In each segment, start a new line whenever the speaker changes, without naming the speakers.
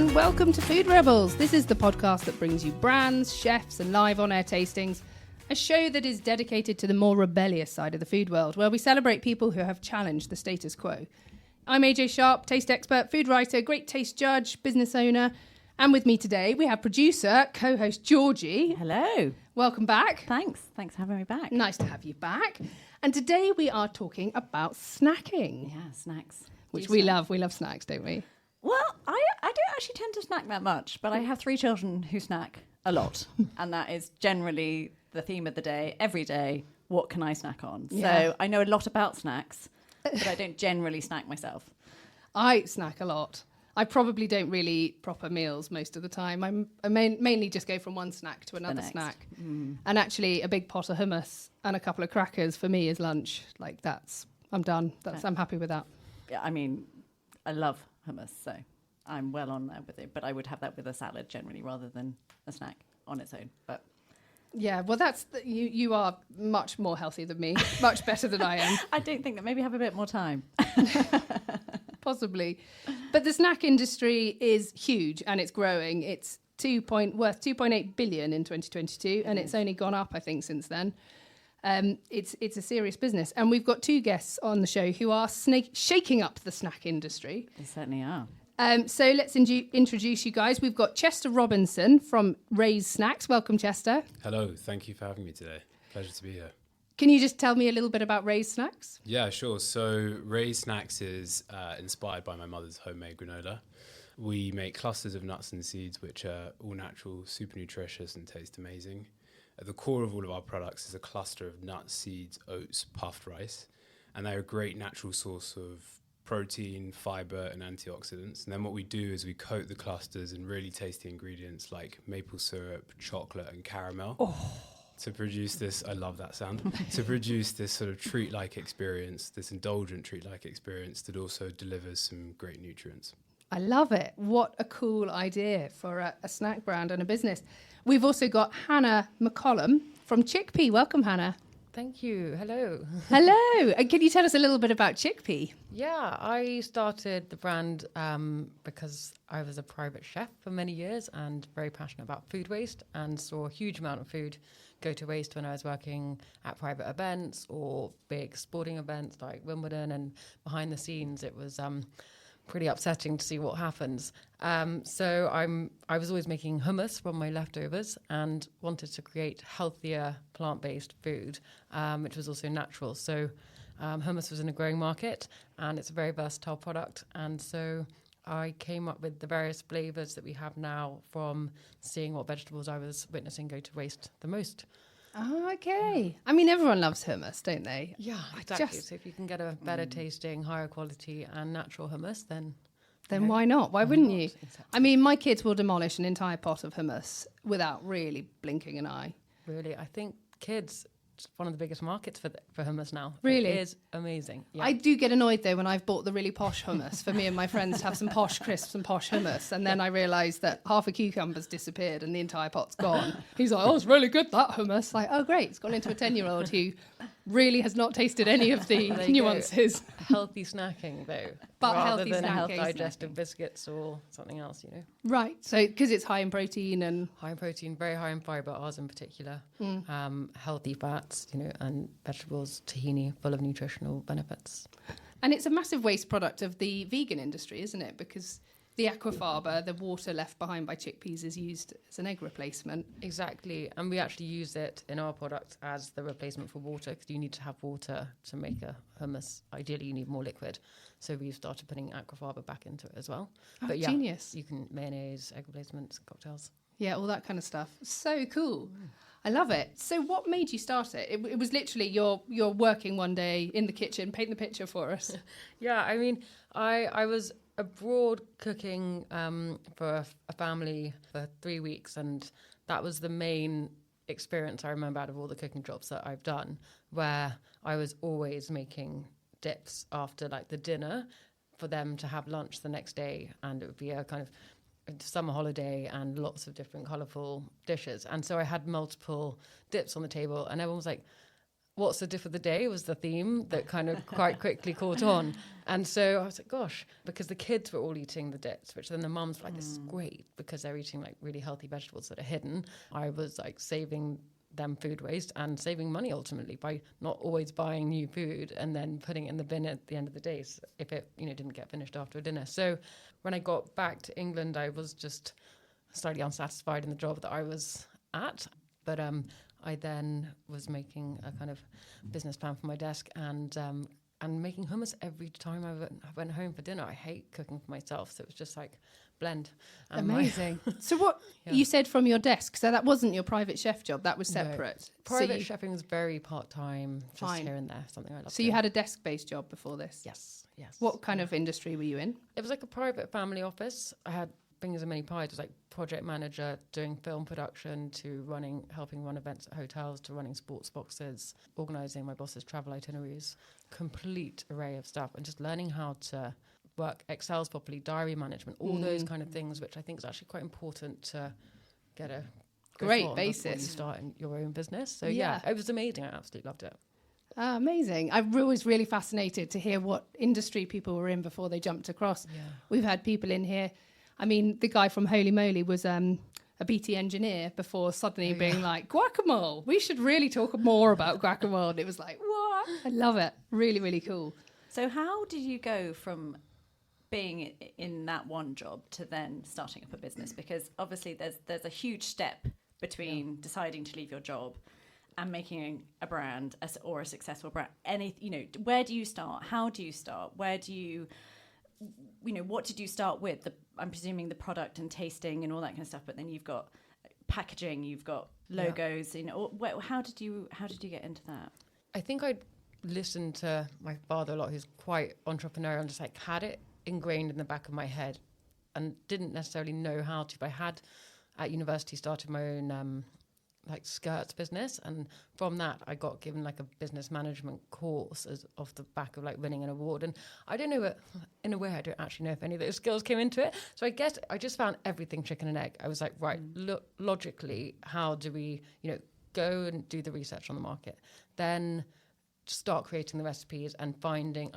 everyone. Welcome to Food Rebels. This is the podcast that brings you brands, chefs, and live on-air tastings. A show that is dedicated to the more rebellious side of the food world, where we celebrate people who have challenged the status quo. I'm AJ Sharp, taste expert, food writer, great taste judge, business owner. And with me today, we have producer, co-host Georgie.
Hello.
Welcome back.
Thanks for having me back.
Nice to have you back. And today we are talking about snacking.
Yeah, snacks.
Which we love. We love snacks, don't we?
Well, I don't actually tend to snack that much, but I have 3 children who snack a lot. And that is generally the theme of the day. Every day, what can I snack on?
Yeah.
So I know a lot about snacks, but I don't generally snack myself.
I snack a lot. I probably don't really proper meals most of the time. I mainly just go from one snack to another snack. And actually, a big pot of hummus and a couple of crackers for me is lunch. Like I'm done. I'm happy with that.
Yeah, I mean, I love hummus, so I'm well on there with it. But I would have that with a salad generally rather than a snack on its own. But
yeah, well, you are much more healthy than me, much better than I am.
I don't think that. Maybe have a bit more time.
Possibly. But the snack industry is huge and it's growing. It's worth 2.8 billion in 2022 and it's only gone up, I think, since then. It's a serious business. And we've got 2 guests on the show who are shaking up the snack industry.
They certainly are.
So let's introduce you guys. We've got Chester Robinson from Ray's Snacks. Welcome, Chester.
Hello, thank you for having me today. Pleasure to be here.
Can you just tell me a little bit about Ray's Snacks?
Yeah, sure. So Ray's Snacks is inspired by my mother's homemade granola. We make clusters of nuts and seeds, which are all natural, super nutritious and taste amazing. At the core of all of our products is a cluster of nuts, seeds, oats, puffed rice. And they're a great natural source of protein, fiber and antioxidants. And then what we do is we coat the clusters in really tasty ingredients like maple syrup, chocolate and caramel to produce this, I love that sound, to produce this sort of treat-like experience, this indulgent treat-like experience that also delivers some great nutrients.
I love it. What a cool idea for a snack brand and a business. We've also got Hannah McCollum from ChicP. Welcome, Hannah.
Thank you. Hello.
Hello. And can you tell us a little bit about ChicP?
Yeah, I started the brand because I was a private chef for many years and very passionate about food waste and saw a huge amount of food go to waste when I was working at private events or big sporting events like Wimbledon, and behind the scenes it was pretty upsetting to see what happens. So I was always making hummus from my leftovers and wanted to create healthier plant-based food, which was also natural. So hummus was in a growing market and it's a very versatile product. And so I came up with the various flavors that we have now from seeing what vegetables I was witnessing go to waste the most.
Oh, okay. I mean, everyone loves hummus, don't they?
Yeah, exactly. So if you can get a better tasting, higher quality and natural hummus, then
why not? Why wouldn't you?
Exactly.
I mean, my kids will demolish an entire pot of hummus without really blinking an eye.
Really, I think kids, it's one of the biggest markets for hummus now.
Really?
It is amazing. Yeah.
I do get annoyed, though, when I've bought the really posh hummus for me and my friends to have some posh crisps and posh hummus. And then I realise that half a cucumber's disappeared and the entire pot's gone. He's like, oh, it's really good, that hummus. Like, oh, great. It's gone into a 10-year-old who really has not tasted any of the
There you
nuances.
Healthy snacking, though.
But
rather
healthy
than
snacking.
digestive biscuits or something else, you know.
Right. So, because it's high in protein and...
High in protein, very high in fibre, ours in particular. Healthy fats, you know, and vegetables, tahini, full of nutritional benefits.
And it's a massive waste product of the vegan industry, isn't it? Because the aquafaba, the water left behind by chickpeas, is used as an egg replacement.
Exactly. And we actually use it in our product as the replacement for water because you need to have water to make a hummus. Ideally, you need more liquid. So we've started putting aquafaba back into it as well.
Oh,
but yeah,
genius.
You can mayonnaise, egg replacements, cocktails.
Yeah, all that kind of stuff. So cool. I love it. So what made you start it? It was literally you're working one day in the kitchen. Paint the picture for us.
Yeah, I mean, I was abroad cooking for a family for 3 weeks, and that was the main experience I remember out of all the cooking jobs that I've done, where I was always making dips after like the dinner for them to have lunch the next day, and it would be a kind of summer holiday and lots of different colourful dishes. And so I had multiple dips on the table and everyone was like, what's the diff of the day was the theme that kind of quite quickly caught on. And so I was like, gosh, because the kids were all eating the dips, which then the mums were like, this is great because they're eating like really healthy vegetables that are hidden. I was like saving them food waste and saving money ultimately by not always buying new food and then putting it in the bin at the end of the day if it didn't get finished after dinner. So when I got back to England, I was just slightly unsatisfied in the job that I was at, but I then was making a kind of business plan for my desk and making hummus every time I went home for dinner. I hate cooking for myself, so it was just like blend.
Amazing. So what you said from your desk, so that wasn't your private chef job, that was separate?
No. Private chefing was very part-time, just here and there, something I loved.
So you had a desk-based job before this?
Yes.
What kind of industry were you in?
It was like a private family office. I had fingers in many pies. It was like project manager, doing film production, to helping run events at hotels, to running sports boxes, organising my boss's travel itineraries, complete array of stuff, and just learning how to work Excels properly, diary management, all those kind of things, which I think is actually quite important to get a
great basis
before you start in your own business. So yeah, it was amazing. I absolutely loved it.
Amazing. I'm always really fascinated to hear what industry people were in before they jumped across. Yeah. We've had people in here. I mean, the guy from Holy Moly was a BT engineer before suddenly being like, guacamole. We should really talk more about guacamole. And it was like, what? I love it. Really, really cool.
So how did you go from being in that one job to then starting up a business? Because obviously there's a huge step between deciding to leave your job and making a brand or a successful brand. Where do you start? How do you start? Where do you... what did you start with? I'm presuming the product and tasting and all that kind of stuff, but then you've got packaging, you've got logos. How did you get into that? I
think I'd listened to my father a lot, who's quite entrepreneurial, and just like had it ingrained in the back of my head, and didn't necessarily know how to. But I had at university started my own like skirts business, and from that I got given like a business management course off the back of like winning an award. And I don't know, in a way I don't actually know if any of those skills came into it, so I guess I just found everything chicken and egg. I was like, right, look, logically, how do we go and do the research on the market, then start creating the recipes and finding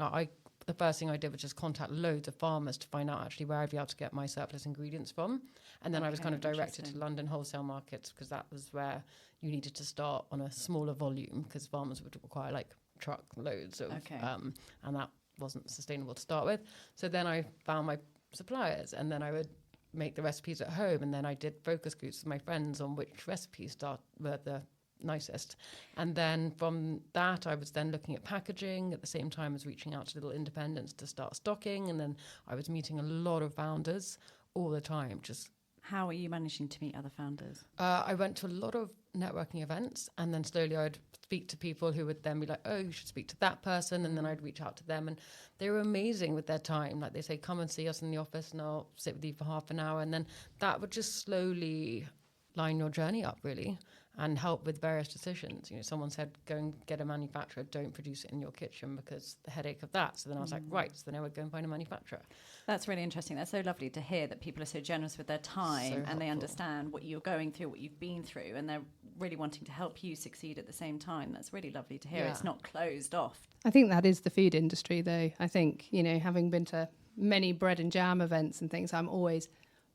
the first thing I did was just contact loads of farmers to find out actually where I'd be able to get my surplus ingredients from. And then I was kind of directed to London wholesale markets, because that was where you needed to start on a smaller volume, because farmers would require like truck loads of, and that wasn't sustainable to start with. So then I found my suppliers, and then I would make the recipes at home. And then I did focus groups with my friends on which recipes were the nicest. And then from that I was then looking at packaging at the same time as reaching out to little independents to start stocking. And then I was meeting a lot of founders all the time. Just
how are you managing to meet other founders?
I went to a lot of networking events, and then slowly I'd speak to people who would then be like, oh, you should speak to that person, and then I'd reach out to them. And they were amazing with their time. Like, they say, come and see us in the office and I'll sit with you for half an hour. And then that would just slowly line your journey up, really, and help with various decisions. Someone said, go and get a manufacturer, don't produce it in your kitchen because the headache of that. So then I was like, right, so then I would go and find a manufacturer. That's really interesting. That's so lovely to hear that people are so generous with their time, and they understand what you're going through, what you've been through, and they're really wanting to help you succeed at the same time. That's really lovely to hear. It's not closed off.
I think that is the food industry, though. I think, having been to many bread and jam events and things, I'm always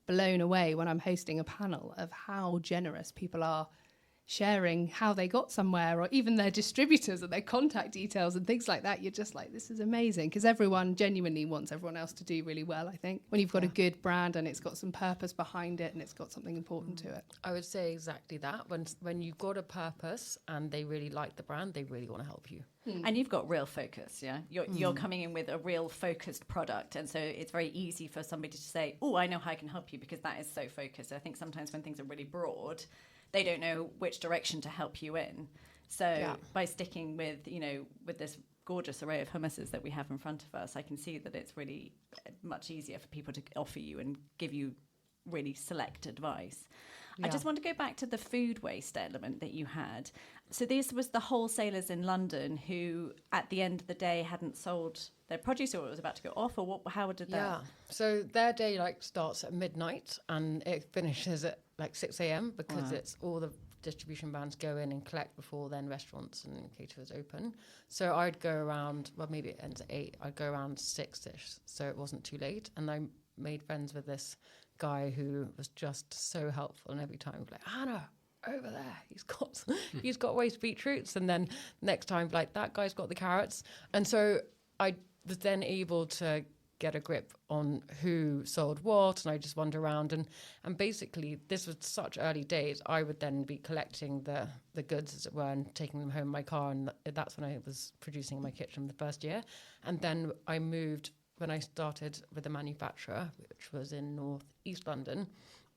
blown away when I'm hosting a panel of how generous people are sharing how they got somewhere, or even their distributors and their contact details and things like that. You're just like, this is amazing, because everyone genuinely wants everyone else to do really well. I think when you've got a good brand and it's got some purpose behind it and it's got something important to it.
I would say exactly that. When you've got a purpose and they really like the brand, they really want to help you.
And you've got real focus, yeah? You're coming in with a real focused product, and so it's very easy for somebody to say, oh, I know how I can help you, because that is so focused. I think sometimes when things are really broad, they don't know which direction to help you in. So by sticking with, with this gorgeous array of hummuses that we have in front of us, I can see that it's really much easier for people to offer you and give you really select advice. Yeah. I just want to go back to the food waste element that you had. So this was the wholesalers in London who, at the end of the day, hadn't sold their produce, or it was about to go off, or how did that?
Yeah, so their day starts at midnight and it finishes at 6 a.m. because it's all the distribution vans go in and collect before then restaurants and caterers open. So I'd go around, well, maybe it ends at 8. I'd go around 6-ish, so it wasn't too late. And I made friends with this guy who was just so helpful. And every time, like, Hannah, over there, he's got roast beetroots. And then next time, like, that guy's got the carrots. And so I was then able to get a grip on who sold what, and I just wander around and basically this was such early days. I would then be collecting the goods, as it were, and taking them home in my car, and that's when I was producing in my kitchen the first year. And then I moved, when I started with the manufacturer, which was in North East London,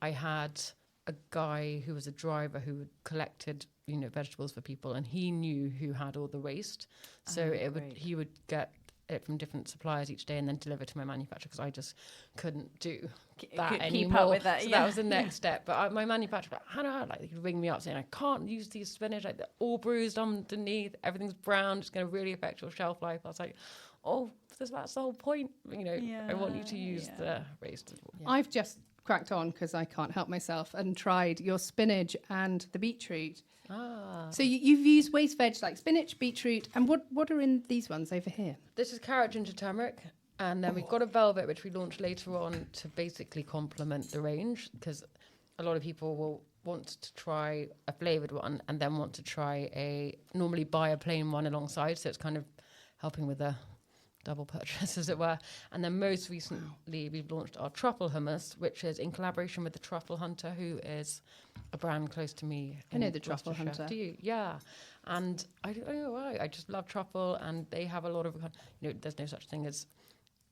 I had a guy who was a driver who collected, vegetables for people, and he knew who had all the waste. So he would get it from different suppliers each day and then deliver to my manufacturer, because I just couldn't do that anymore.
Keep up with that,
so that was the next step. But my manufacturer, Hannah, like, he'd ring me up saying, I can't use these spinach, like, they're all bruised underneath, everything's brown, it's going to really affect your shelf life. I was like, oh, that's the whole point. I want you to use the waste. Yeah.
I've just cracked on, because I can't help myself, and tried your spinach and the beetroot. So you've used waste veg like spinach, beetroot, and what are in these ones over here?
This is carrot, ginger, turmeric, and then we've got a velvet, which we launched later on to basically complement the range, because a lot of people will want to try a flavoured one and then want to try normally buy a plain one alongside, so it's kind of helping with the double purchase, as it were. And then most recently we've launched our truffle hummus, which is in collaboration with the Truffle Hunter, who is a brand close to me.
I know the Truffle Hunter.
Do you? Yeah. And I don't know why, I just love truffle, and they have a lot of, there's no such thing as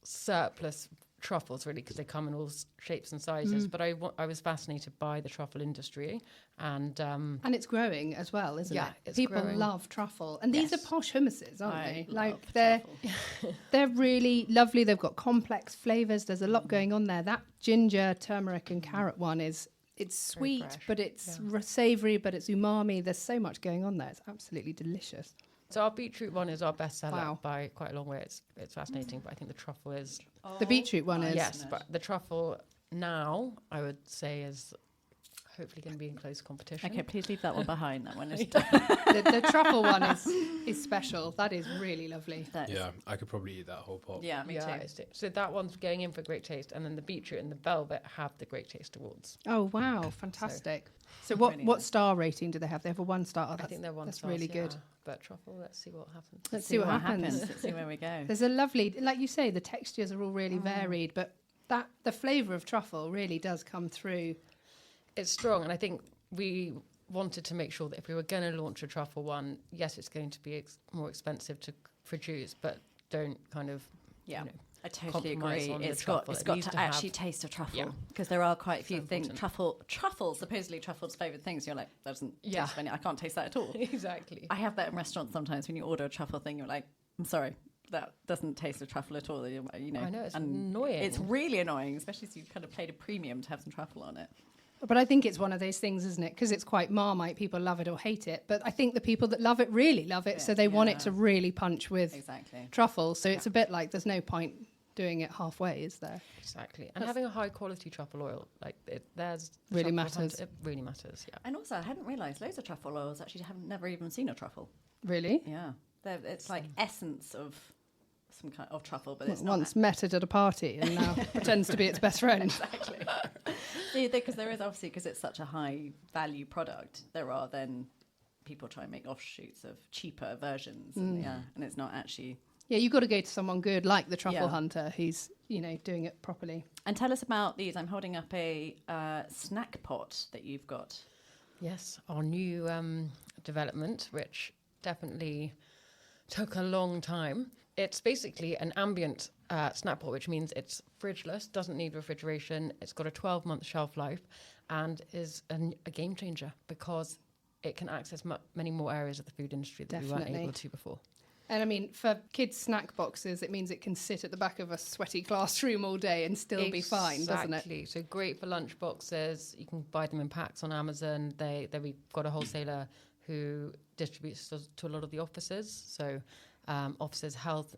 surplus truffles, really, because they come in all shapes and sizes. But I was fascinated by the truffle industry, and
it's growing as well, isn't it?
It's
People
growing.
love truffle, and these are posh hummuses, aren't they? Like
truffle.
they're really lovely. They've got complex flavors. There's a lot going on there. That ginger, turmeric, and carrot one it's sweet, but it's savory, but it's umami. There's so much going on there. It's absolutely delicious.
So our beetroot one is our best seller by quite a long way. It's fascinating, but I think the truffle is...
The beetroot one is...
Yes, but the truffle now, I would say, is hopefully going to be in close competition.
Okay, please leave that one behind. That one is...
the truffle one is special. That is really lovely.
I could probably eat that whole pot.
Yeah, me too.
So that one's going in for great taste, and then the beetroot and the velvet have the great taste awards.
Oh, wow. Fantastic. So what star rating do they have? They have a 1-star.
I think they're 1
That's
stars,
really good.
But truffle, let's see what happens.
Let's see what happens.
Let's see where we go.
There's a lovely, like you say, the textures are all really varied, but the flavour of truffle really does come through.
It's strong, and I think we wanted to make sure that if we were going to launch a truffle one, yes, it's going to be more expensive to produce, but don't kind of,
I totally
compromise
agree.
on the
It's got
truffle.
to actually taste a truffle, because there are quite a few things. Truffle, supposedly truffle's flavoured things. You're like, that doesn't taste funny. I can't taste that at all.
Exactly.
I have that in restaurants sometimes. When you order a truffle thing, you're like, I'm sorry, that doesn't taste a truffle at all. I know,
it's annoying.
It's really annoying, especially if you kind of paid a premium to have some truffle on it.
But I think it's one of those things, isn't it? Because it's quite Marmite. People love it or hate it. But I think the people that love it really love it. So they want it to really punch with truffle. So it's a bit like there's no point doing it halfway, is there?
Exactly. And having a high quality truffle oil, like there's
really matters.
It really matters, yeah.
And also, I hadn't realised loads of truffle oils actually have never even seen a truffle.
Really?
Yeah. It's like essence of some kind of truffle, but it's
once met it at a party and now pretends to be its best friend.
Exactly. Because there is obviously, because it's such a high value product, there are then people try and make offshoots of cheaper versions, and it's not actually.
Yeah, you've got to go to someone good like the Truffle Hunter who's doing it properly.
And tell us about these. I'm holding up a snack pot that you've got.
Yes, our new development, which definitely took a long time. It's basically an ambient snack pot, which means it's fridgeless, doesn't need refrigeration. It's got a 12-month shelf life, and is a game changer because it can access many more areas of the food industry that we weren't able to before.
And I mean, for kids' snack boxes, it means it can sit at the back of a sweaty classroom all day and still be fine, doesn't it?
Exactly. So great for lunch boxes. You can buy them in packs on Amazon. We've got a wholesaler who distributes to a lot of the offices. So offices, health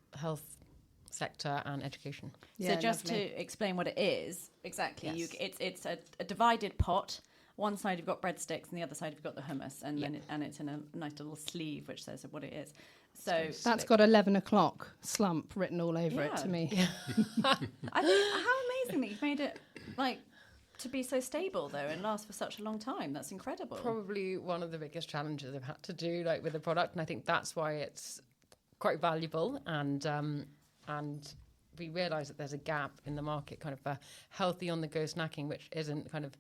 sector and education.
Yeah, so just to explain what it is, exactly, it's a divided pot. one side you've got breadsticks and the other side you've got the hummus, and then it's in a nice little sleeve which says what it is. So
that's got 11 o'clock slump written all over it to me.
I think how amazing that you've made it like to be so stable though and last for such a long time. That's incredible.
Probably one of the biggest challenges I've had to do like with the product, and I think that's why it's quite valuable, and we realise that there's a gap in the market kind of for healthy on-the-go snacking, which isn't kind of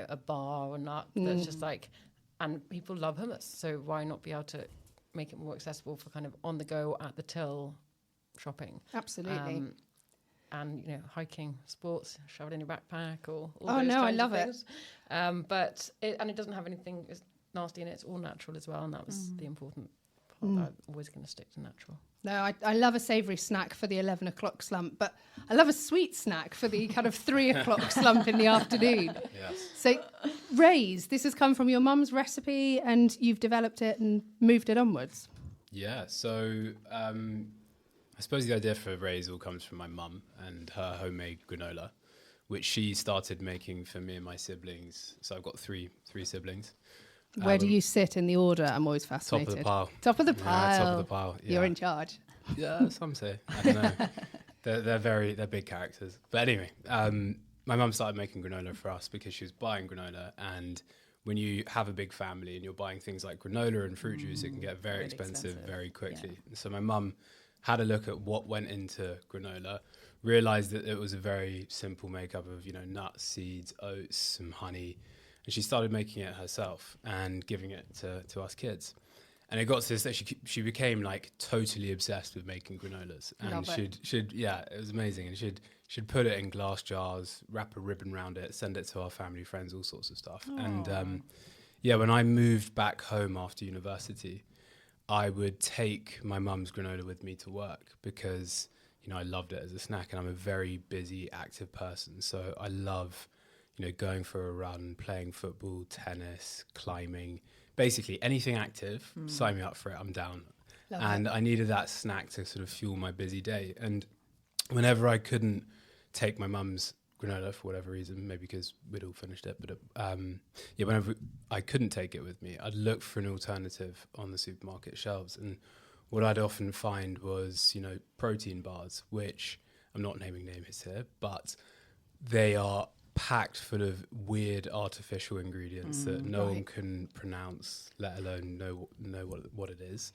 a bar or nut that's just like, and people love hummus, so why not be able to make it more accessible for kind of on-the-go at the till shopping?
Absolutely.
And hiking, sports, shove it in your backpack, or all
Oh
those
no, I
kinds of
love it.
things. But it doesn't have anything nasty in it. It's all natural as well, and that was the important part. That I'm always going to stick to natural.
No, I love a savoury snack for the 11 o'clock slump, but I love a sweet snack for the kind of 3 o'clock slump in the afternoon.
Yes.
So, Ray's, this has come from your mum's recipe and you've developed it and moved it onwards.
Yeah, so I suppose the idea for Ray's all comes from my mum and her homemade granola, which she started making for me and my siblings. So I've got three siblings.
Where do you sit in the order? I'm always fascinated.
Top of the pile.
Top of the pile.
Yeah, top of the pile. Yeah.
You're in charge.
Yeah, some say. I don't know. they're big characters. But anyway, my mum started making granola for us because she was buying granola, and when you have a big family and you're buying things like granola and fruit juice, it can get very
really
expensive very quickly.
Yeah.
So my mum had a look at what went into granola, realised that it was a very simple makeup of nuts, seeds, oats, some honey, and she started making it herself and giving it to us kids. And it got to this that she became like totally obsessed with making granolas, and she'd it was amazing. And she'd put it in glass jars, wrap a ribbon around it, send it to our family, friends, all sorts of stuff. Aww. And when I moved back home after university, I would take my mum's granola with me to work because I loved it as a snack, and I'm a very busy, active person, so I love going for a run, playing football, tennis, climbing. Basically, anything active, sign me up for it, I'm down. And I needed that snack to sort of fuel my busy day. And whenever I couldn't take my mum's granola for whatever reason, maybe because we'd all finished it, but whenever I couldn't take it with me, I'd look for an alternative on the supermarket shelves. And what I'd often find was, protein bars, which I'm not naming names here, but they are packed full of weird artificial ingredients that no one can pronounce, let alone know what it is.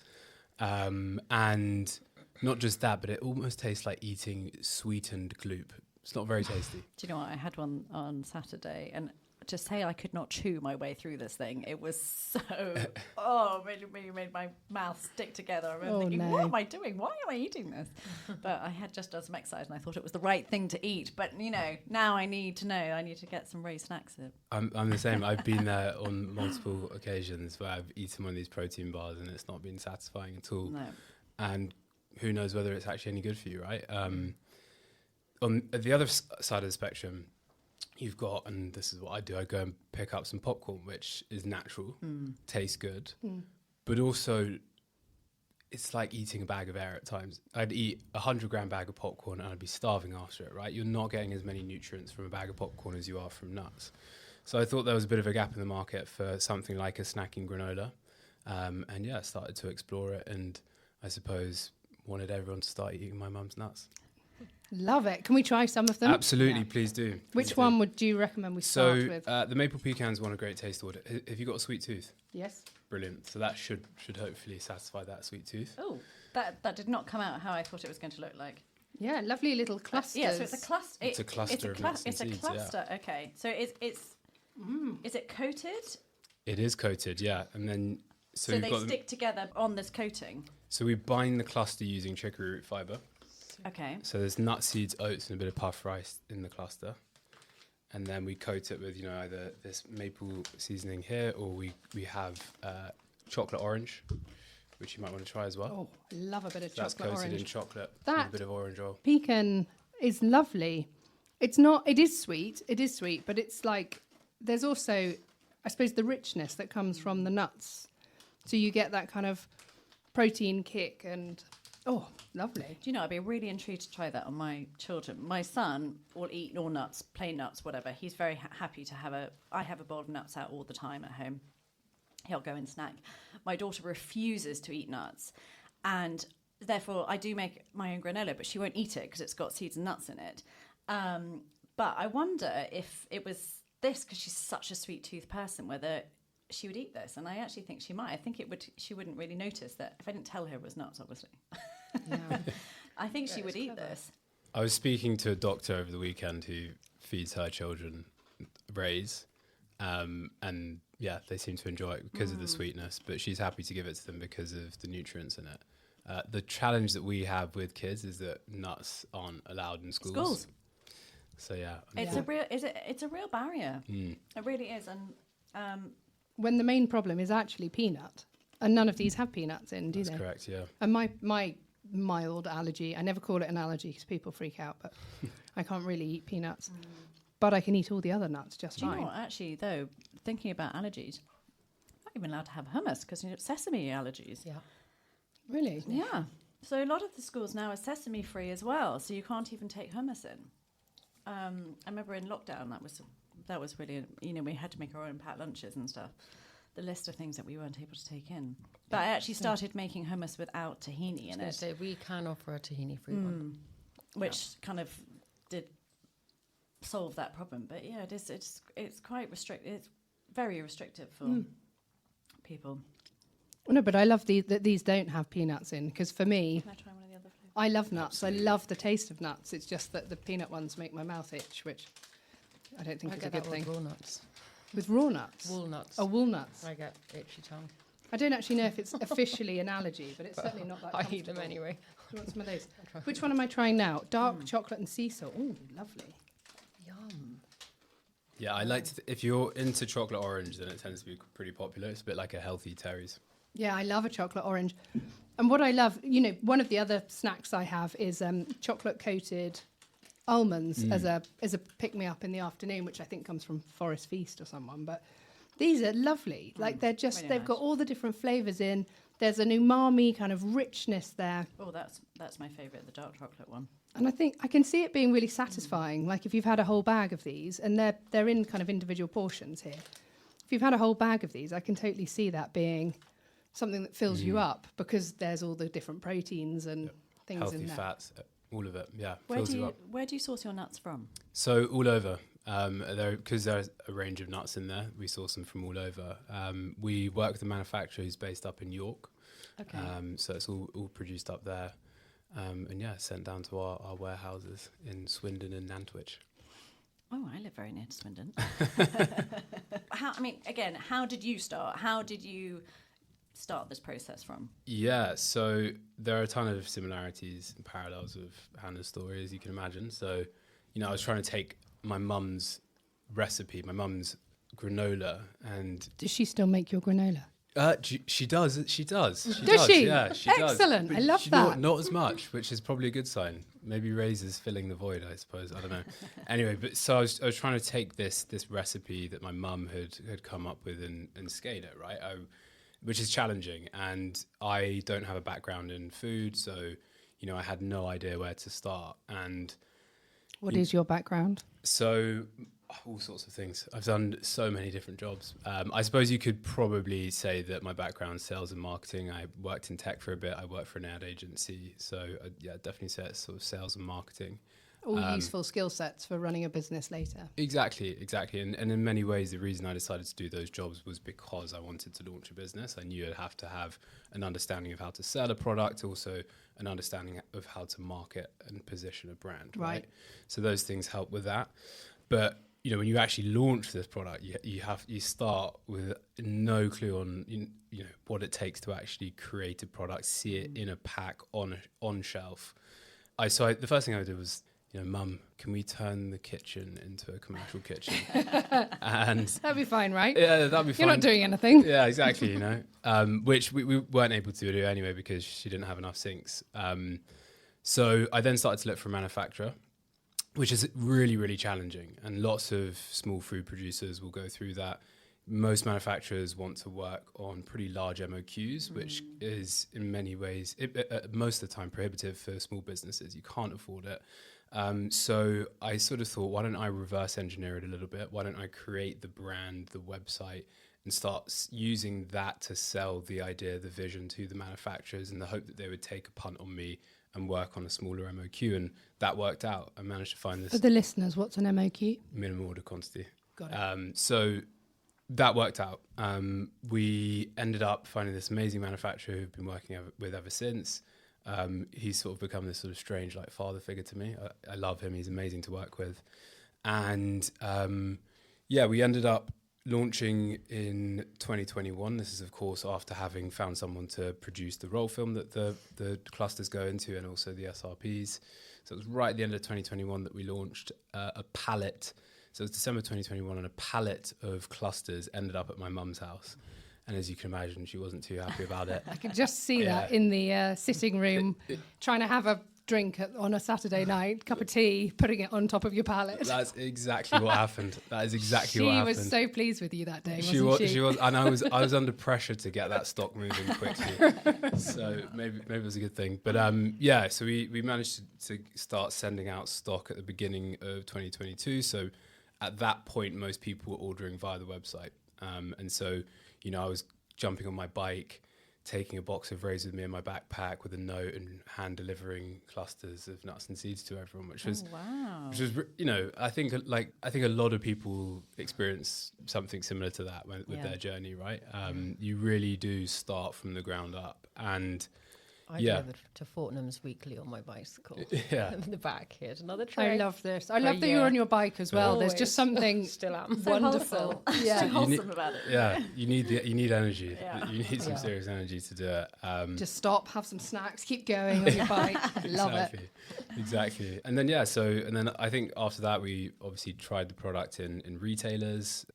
And not just that, but it almost tastes like eating sweetened gloop. It's not very tasty.
Do you know what? I had one on Saturday, and to say I could not chew my way through this thing, it was so, really made my mouth stick together. I remember thinking, what am I doing? Why am I eating this? But I had just done some exercise and I thought it was the right thing to eat. But, now I need to know. I need to get some Ray snacks in.
I'm the same. I've been there on multiple occasions where I've eaten one of these protein bars and it's not been satisfying at all.
No.
And who knows whether it's actually any good for you, right? On the other side of the spectrum, you've got, and this is what I do, I go and pick up some popcorn, which is natural, tastes good, but also it's like eating a bag of air at times. I'd eat 100-gram bag of popcorn and I'd be starving after it, right? You're not getting as many nutrients from a bag of popcorn as you are from nuts. So I thought there was a bit of a gap in the market for something like a snacking granola. I started to explore it, and I suppose wanted everyone to start eating my mum's nuts.
Love it. Can we try some of them?
Absolutely, please do.
Which one would you recommend we start with?
The maple pecans won a great taste award. Have you got a sweet tooth?
Yes.
Brilliant. So that should hopefully satisfy that sweet tooth.
Oh, that did not come out how I thought it was going to look like.
Yeah, lovely little clusters.
So it's a cluster.
It's a cluster of nuts and seeds.
It's a cluster. Yeah. Okay. So is it coated?
It is coated, yeah. And then
so they stick together on this coating.
So we bind the cluster using chicory root fibre.
Okay.
So there's nut seeds, oats, and a bit of puff rice in the cluster, and then we coat it with either this maple seasoning here, or we have chocolate orange, which you might want to try as well.
Oh, I love a bit of chocolate
That's coated
orange.
in chocolate with a bit of orange oil.
Pecan is lovely. It's not. It is sweet, but it's like there's also, I suppose, the richness that comes from the nuts. So you get that kind of protein kick and Oh, lovely.
Do you know, I'd be really intrigued to try that on my children. My son will eat all nuts, plain nuts, whatever. He's very happy to I have a bowl of nuts out all the time at home. He'll go and snack. My daughter refuses to eat nuts. And therefore, I do make my own granola, but she won't eat it because it's got seeds and nuts in it. But I wonder if it was this, because she's such a sweet tooth person, whether she would eat this. And I actually think she might. I think she wouldn't really notice that if I didn't tell her it was nuts, obviously.
Yeah.
I think she would eat this.
I was speaking to a doctor over the weekend who feeds her children Rays, and yeah, they seem to enjoy it because of the sweetness, but she's happy to give it to them because of the nutrients in it. The challenge that we have with kids is that nuts aren't allowed in schools. So yeah,
it's a real barrier. It really is. And
when the main problem is actually peanut, and none of these have peanuts in, do they?
that's correct. Yeah,
And my mild allergy, I never call it an allergy because people freak out, but I can't really eat peanuts. But I can eat all the other nuts just
do you
fine.
know what, actually, though, thinking about allergies, I'm not even allowed to have hummus because sesame allergies.
Yeah.
Really?
Yeah. So a lot of the schools now are sesame free as well, so you can't even take hummus in. I remember in lockdown that was really, we had to make our own packed lunches and stuff. The list of things that we weren't able to take in. But I actually started making hummus without tahini in it.
Say we can offer a tahini-free one,
which kind of did solve that problem. But yeah, it's quite restricted. It's very restrictive for people.
No, but I love that these don't have peanuts in, because for me,
Can I try one of the other flavors?
I love nuts. I love the taste of nuts. It's just that the peanut ones make my mouth itch, which I don't think
I
is a
get
good
that
thing.
with walnuts.
With raw nuts?
Walnuts.
Oh, walnuts.
I get itchy tongue.
I don't actually know if it's officially an allergy, but it's certainly not that
I
comfortable.
eat them anyway.
Do you want some of those? Which one am I trying now? Dark chocolate and sea salt. Oh, lovely.
Yum.
yeah. I like to. If you're into chocolate orange, then it tends to be pretty popular. It's a bit like a healthy Terry's.
Yeah, I love a chocolate orange. And what I love, one of the other snacks I have is chocolate coated almonds as a pick-me-up in the afternoon, which I think comes from Forest Feast or someone. But these are lovely. Like they've
really
got
nice.
all the different flavours in. There's an umami kind of richness there.
Oh, that's my favourite, the dark chocolate one.
And I think I can see it being really satisfying. Like if you've had a whole bag of these, and they're in kind of individual portions here. If you've had a whole bag of these, I can totally see that being something that fills you up, because there's all the different proteins and things
Healthy
in there.
fats, all of it. Yeah,
Where
fills
do
you
you
up.
where do you source your nuts from?
So all over, because there's a range of nuts in there. We source them from all over. We work with a manufacturer who's based up in York.
Okay.
So it's all produced up there, and yeah, sent down to our warehouses in Swindon and Nantwich.
Oh, I live very near to Swindon. How did you start? How did you start this process from?
Yeah, so there are a ton of similarities and parallels of Hannah's story, as you can imagine. So, I was trying to take my mum's recipe, my mum's granola, and
Does she still make your granola?
she does.
Does she?
Yeah, she
Excellent.
does.
I love
Not,
that.
not as much, which is probably a good sign. Maybe Ray's is filling the void, I suppose. I don't know. Anyway, but so I was trying to take this recipe that my mum had come up with and scale it, right? Which is challenging, and I don't have a background in food, so I had no idea where to start. And
What is your background?
so all sorts of things. I've done so many different jobs. I suppose you could probably say that my background is sales and marketing. I worked in tech for a bit. I worked for an ad agency, so yeah, definitely say it's sort of sales and marketing.
All useful skill sets for running a business later.
Exactly. And in many ways, the reason I decided to do those jobs was because I wanted to launch a business. I knew I'd have to have an understanding of how to sell a product, also an understanding of how to market and position a brand, right? So those things help with that. But, when you actually launch this product, you start with no clue on, what it takes to actually create a product, see it in a pack on shelf. So the first thing I did was, Mum, can we turn the kitchen into a commercial kitchen? And
That'd be fine, right?
yeah, that'd be fine.
You're not doing anything.
Yeah, exactly. Which we weren't able to do anyway because she didn't have enough sinks. So I then started to look for a manufacturer, which is really, really challenging. And lots of small food producers will go through that. most manufacturers want to work on pretty large MOQs, which is in many ways, most of the time, prohibitive for small businesses. You can't afford it. So I sort of thought, why don't I reverse engineer it a little bit? Why don't I create the brand, the website, and start using that to sell the idea, the vision to the manufacturers in the hope that they would take a punt on me and work on a smaller MOQ. And that worked out. I managed to find this.
For the listeners, what's an MOQ?
Minimum order quantity.
Got it.
So that worked out. We ended up finding this amazing manufacturer who've been working with ever since. He's sort of become this sort of strange like father figure to me. I love him. He's amazing to work with. And we ended up launching in 2021. This is, of course, after having found someone to produce the roll film that the clusters go into and also the SRPs. So it was right at the end of 2021 that we launched a pallet. So it was December 2021, and a pallet of clusters ended up at my mum's house. And as you can imagine, she wasn't too happy about it.
I could just see that in the sitting room, trying to have a drink on a Saturday night, cup of tea, putting it on top of your pallet.
That's exactly what happened. That is exactly what happened.
She was so pleased with you that day,
She
wasn't she?
She was, and I was under pressure to get that stock moving quickly. So maybe it was a good thing. But so we managed to start sending out stock at the beginning of 2022. So at that point, most people were ordering via the website. And so, I was jumping on my bike, taking a box of Rays with me in my backpack with a note and hand delivering clusters of nuts and seeds to everyone, which was, I think a lot of people experience something similar to that with their journey, right? You really do start from the ground up. And
I delivered to Fortnum's weekly on my bicycle. In the back, here's another tray.
I love this. I love that you're on your bike as well.
Always.
There's just something
Still am.
wonderful.
So wholesome about it.
Yeah, you need energy.
Yeah.
You need some serious energy to do it.
Just stop, have some snacks, keep going on your bike. Love it.
Exactly. And then I think after that we obviously tried the product in retailers.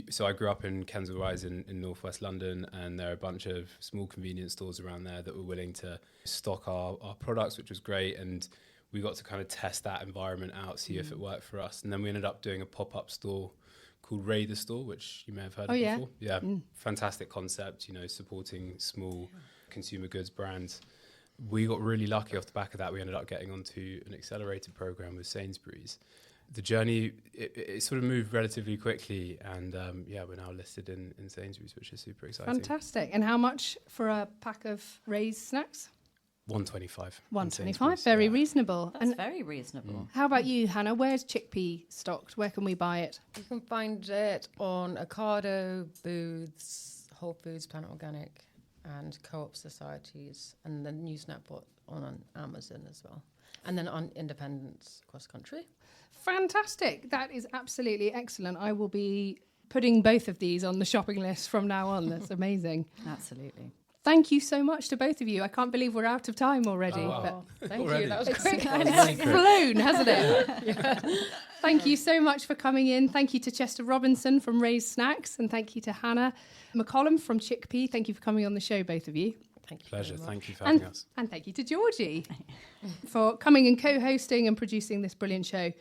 So I grew up in Kensal Rise in northwest London, and there are a bunch of small convenience stores around there that were willing to stock our products, which was great. And we got to kind of test that environment out, see if it worked for us. And then we ended up doing a pop-up store called Hooray the store, which you may have heard of before. Yeah, fantastic concept, supporting small consumer goods brands. We got really lucky off the back of that. We ended up getting onto an accelerated program with Sainsbury's. The journey, it sort of moved relatively quickly, and we're now listed in Sainsbury's, which is super exciting.
Fantastic. And how much for a pack of Ray's snacks?
$1.25.
$1.25, very reasonable.
That's very reasonable.
How about you, Hannah? Where's ChicP stocked? Where can we buy it?
You can find it on Ocado, Booths, Whole Foods, Planet Organic, and Co-op societies, and the new Snapbot on Amazon as well. And then on independents across country.
Fantastic. That is absolutely excellent. I will be putting both of these on the shopping list from now on. That's amazing.
Absolutely.
Thank you so much to both of you. I can't believe we're out of time already.
Oh, wow.
Thank
Already?
you. That was quick.
It's flown, hasn't it? Thank you so much for coming in. Thank you to Chester Robinson from Ray's Snacks, and thank you to Hannah McCollum from ChicP. Thank you for coming on the show, both of you.
Thank you.
Pleasure.
very much.
Thank you for having us.
And thank you to Georgie for coming and co-hosting and producing this brilliant show.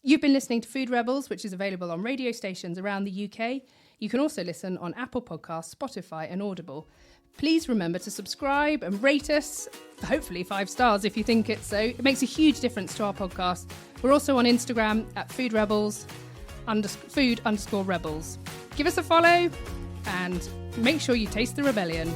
You've been listening to Food Rebels, which is available on radio stations around the UK. You can also listen on Apple Podcasts, Spotify and Audible. Please remember to subscribe and rate us, hopefully 5 stars if you think it's so. It makes a huge difference to our podcast. We're also on Instagram at Food Rebels, food_rebels. Give us a follow and make sure you taste the rebellion.